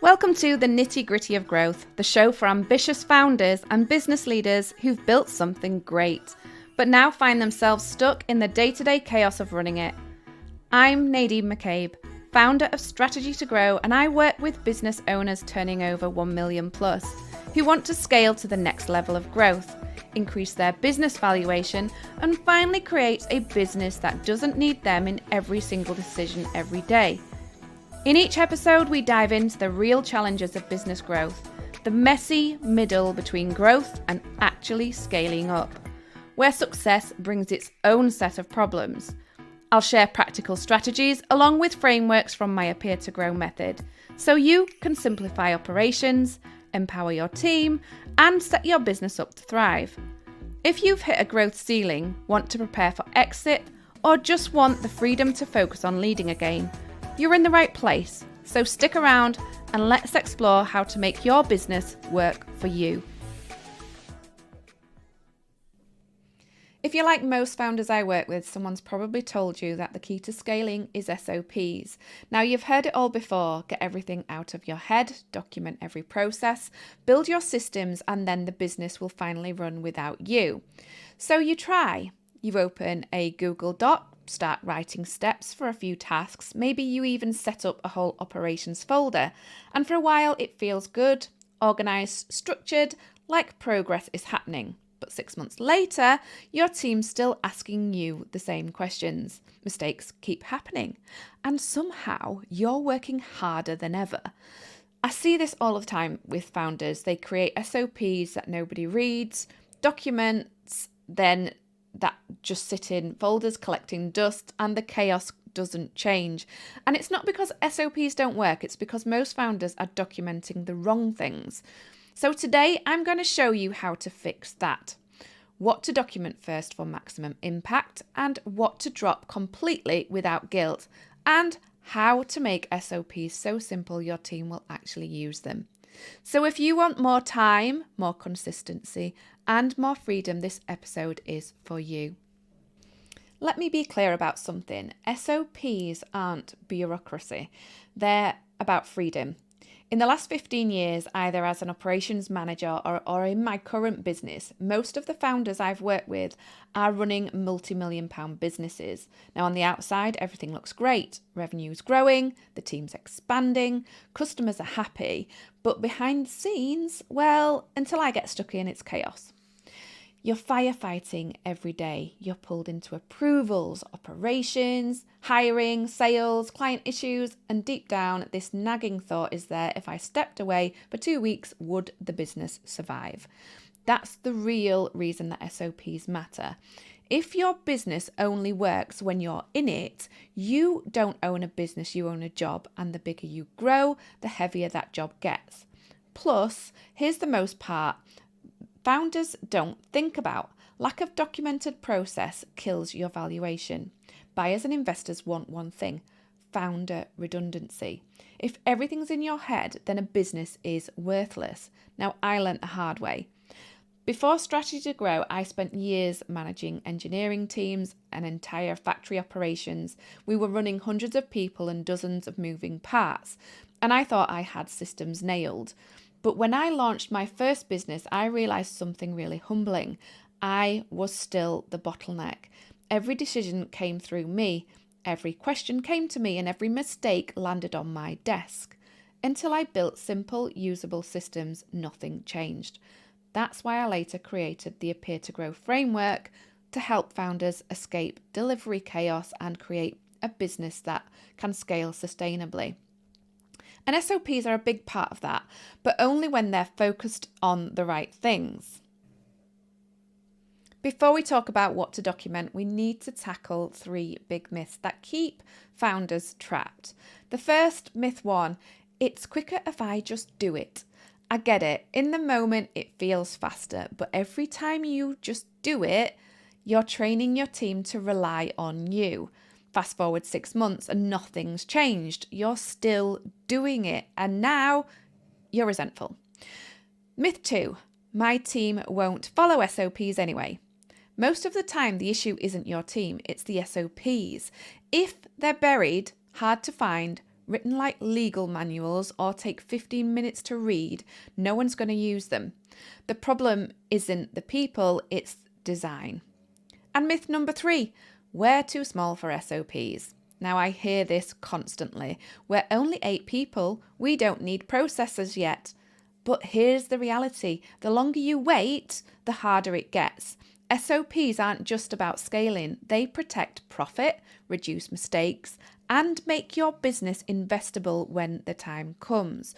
Welcome to the Nitty Gritty of Growth, the show for ambitious founders and business leaders who've built something great, but now find themselves stuck in the day-to-day chaos of running it. I'm Nadine McCabe, founder of Strategy to Grow, and I work with business owners turning over 1 million plus, who want to scale to the next level of growth, increase their business valuation, and finally create a business that doesn't need them in every single decision every day. In each episode, we dive into the real challenges of business growth, the messy middle between growth and actually scaling up, where success brings its own set of problems. I'll share practical strategies along with frameworks from my Appear to Grow method, so you can simplify operations, empower your team, and set your business up to thrive. If you've hit a growth ceiling, want to prepare for exit, or just want the freedom to focus on leading again, you're in the right place, so stick around and let's explore how to make your business work for you. If you're like most founders I work with, someone's probably told you that the key to scaling is SOPs. Now, you've heard it all before. Get everything out of your head, document every process, build your systems, and then the business will finally run without you. So you try. You open a Google Doc, start writing steps for a few tasks. Maybe you even set up a whole operations folder. And for a while, it feels good, organized, structured, like progress is happening. But 6 months later, your team's still asking you the same questions. Mistakes keep happening. And somehow, you're working harder than ever. I see this all the time with founders. They create SOPs that nobody reads, documents, then that just sit in folders collecting dust, and the chaos doesn't change. And it's not because SOPs don't work, it's because most founders are documenting the wrong things. So today I'm going to show you how to fix that. What to document first for maximum impact, and what to drop completely without guilt, and how to make SOPs so simple your team will actually use them. So if you want more time, more consistency, and more freedom, this episode is for you. Let me be clear about something. SOPs aren't bureaucracy. They're about freedom. In the last 15 years, either as an operations manager or in my current business, most of the founders I've worked with are running multi-million-pound businesses. Now, on the outside, everything looks great. Revenue's growing, the team's expanding, customers are happy. But behind the scenes, well, until I get stuck in, it's chaos. You're firefighting every day. You're pulled into approvals, operations, hiring, sales, client issues, and deep down, this nagging thought is there: if I stepped away for 2 weeks, would the business survive? That's the real reason that SOPs matter. If your business only works when you're in it, you don't own a business, you own a job, and the bigger you grow, the heavier that job gets. Plus, here's the most part. Founders don't think about. Lack of documented process kills your valuation. Buyers and investors want one thing: founder redundancy. If everything's in your head, then a business is worthless. Now, I learnt the hard way. Before Strategy to Grow, I spent years managing engineering teams and entire factory operations. We were running hundreds of people and dozens of moving parts, and I thought I had systems nailed. But when I launched my first business, I realized something really humbling. I was still the bottleneck. Every decision came through me, every question came to me, and every mistake landed on my desk. Until I built simple, usable systems, nothing changed. That's why I later created the Appear to Grow framework to help founders escape delivery chaos and create a business that can scale sustainably. And SOPs are a big part of that, but only when they're focused on the right things. Before we talk about what to document, we need to tackle 3 big myths that keep founders trapped. The first, myth 1, it's quicker if I just do it. I get it. In the moment, it feels faster, but every time you just do it, you're training your team to rely on you. Fast forward 6 months and nothing's changed. You're still doing it, and now you're resentful. Myth 2, my team won't follow SOPs anyway. Most of the time, the issue isn't your team, it's the SOPs. If they're buried, hard to find, written like legal manuals or take 15 minutes to read, no one's going to use them. The problem isn't the people, it's design. And myth number 3, we're too small for SOPs. Now I hear this constantly. We're only 8 people, we don't need processors yet. But here's the reality. The longer you wait, the harder it gets. SOPs aren't just about scaling. They protect profit, reduce mistakes, and make your business investable when the time comes.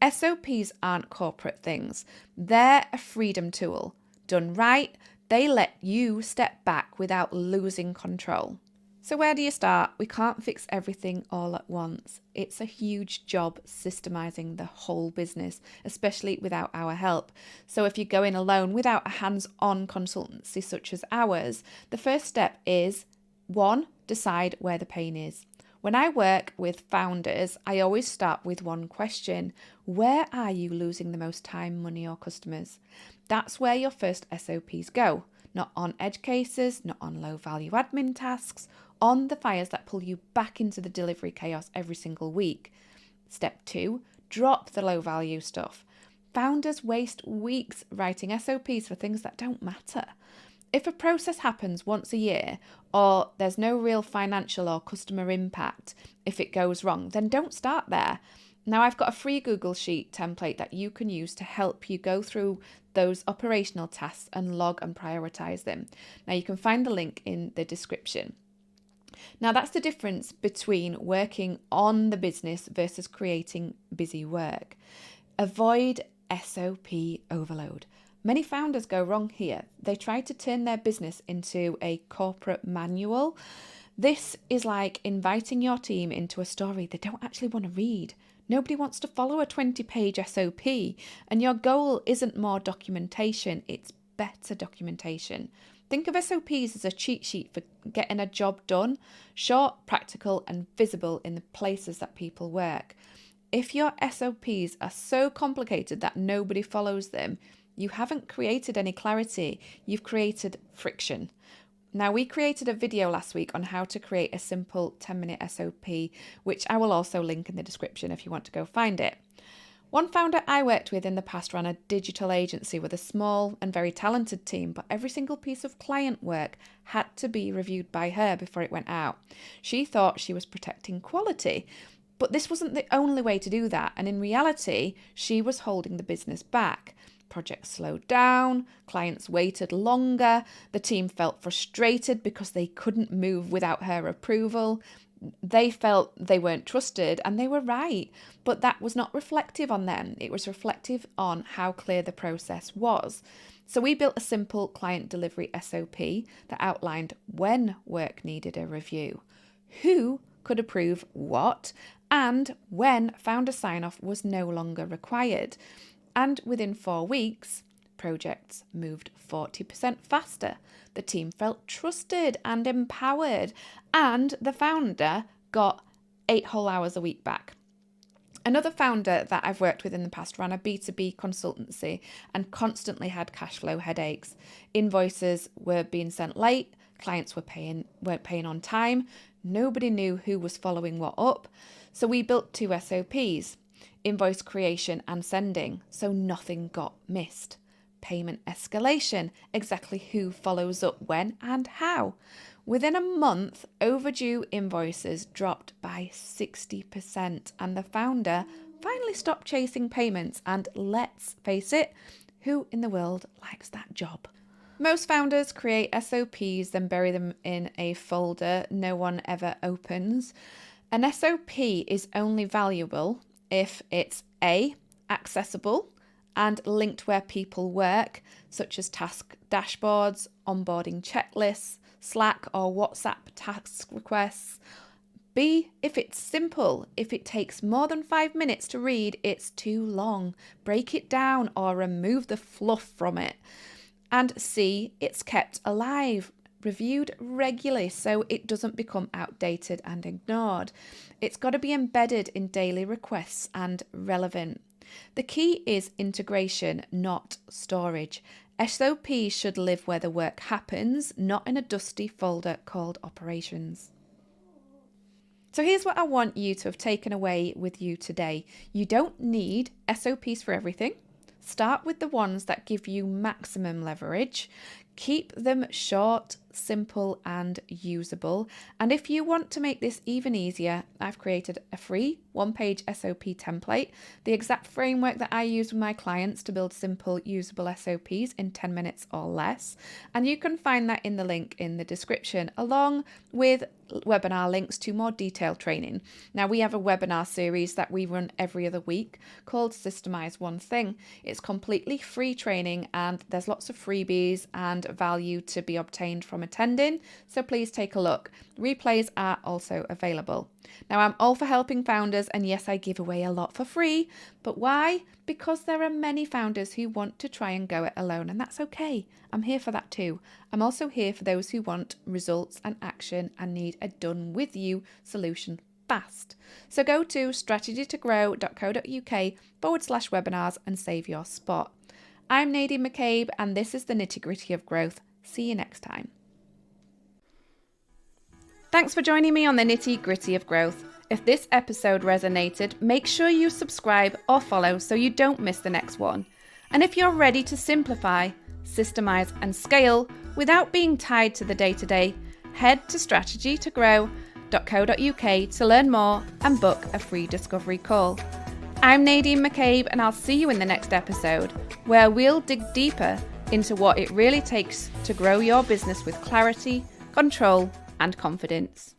SOPs aren't corporate things. They're a freedom tool. Done right, they let you step back without losing control. So where do you start? We can't fix everything all at once. It's a huge job systemizing the whole business, especially without our help. So if you go in alone without a hands-on consultancy such as ours, the first step is 1, decide where the pain is. When I work with founders, I always start with one question. Where are you losing the most time, money, or customers? That's where your first SOPs go. Not on edge cases, not on low-value admin tasks, on the fires that pull you back into the delivery chaos every single week. Step 2, drop the low-value stuff. Founders waste weeks writing SOPs for things that don't matter. If a process happens once a year, or there's no real financial or customer impact if it goes wrong, then don't start there. Now, I've got a free Google Sheet template that you can use to help you go through those operational tasks and log and prioritize them. Now, you can find the link in the description. Now, that's the difference between working on the business versus creating busy work. Avoid SOP overload. Many founders go wrong here. They try to turn their business into a corporate manual. This is like inviting your team into a story they don't actually want to read. Nobody wants to follow a 20-page SOP, and your goal isn't more documentation, it's better documentation. Think of SOPs as a cheat sheet for getting a job done, short, practical, and visible in the places that people work. If your SOPs are so complicated that nobody follows them, you haven't created any clarity, you've created friction. Now, we created a video last week on how to create a simple 10-minute SOP, which I will also link in the description if you want to go find it. One founder I worked with in the past ran a digital agency with a small and very talented team, but every single piece of client work had to be reviewed by her before it went out. She thought she was protecting quality, but this wasn't the only way to do that, and in reality, she was holding the business back. Projects slowed down, clients waited longer, the team felt frustrated because they couldn't move without her approval. They felt they weren't trusted, and they were right, but that was not reflective on them. It was reflective on how clear the process was. So we built a simple client delivery SOP that outlined when work needed a review, who could approve what, and when founder sign-off was no longer required. And within 4 weeks, projects moved 40% faster. The team felt trusted and empowered, and the founder got 8 whole hours a week back. Another founder that I've worked with in the past ran a B2B consultancy and constantly had cash flow headaches. Invoices were being sent late, clients weren't paying on time, nobody knew who was following what up. So we built 2 SOPs. Invoice creation and sending, so nothing got missed. Payment escalation, exactly who follows up when and how. Within a month, overdue invoices dropped by 60%, and the founder finally stopped chasing payments. And let's face it, who in the world likes that job? Most founders create SOPs, then bury them in a folder no one ever opens. An SOP is only valuable if it's A, accessible and linked where people work, such as task dashboards, onboarding checklists, Slack or WhatsApp task requests. B, if it's simple. If it takes more than 5 minutes to read, it's too long. Break it down or remove the fluff from it. And C, it's kept alive, reviewed regularly so it doesn't become outdated and ignored. It's got to be embedded in daily requests and relevant. The key is integration, not storage. SOPs should live where the work happens, not in a dusty folder called operations. So here's what I want you to have taken away with you today. You don't need SOPs for everything. Start with the ones that give you maximum leverage. Keep them short, simple, and usable. And if you want to make this even easier, I've created a free one-page SOP template, the exact framework that I use with my clients to build simple, usable SOPs in 10 minutes or less. And you can find that in the link in the description, along with webinar links to more detailed training. Now, we have a webinar series that we run every other week called Systemize One Thing. It's completely free training and there's lots of freebies and value to be obtained from attending, so please take a look. Replays are also available. Now, I'm all for helping founders, and yes, I give away a lot for free, but why? Because there are many founders who want to try and go it alone, and that's okay. I'm here for that too. I'm also here for those who want results and action and need a done with you solution fast. So go to strategytogrow.co.uk/webinars and save your spot. I'm Nitty McCabe, and this is the Nitty Gritty of Growth. See you next time. Thanks for joining me on the Nitty Gritty of Growth. If this episode resonated, make sure you subscribe or follow so you don't miss the next one. And if you're ready to simplify, systemize, and scale without being tied to the day-to-day, head to strategytogrow.co.uk to learn more and book a free discovery call. I'm Nadine McCabe, and I'll see you in the next episode, where we'll dig deeper into what it really takes to grow your business with clarity, control, and confidence.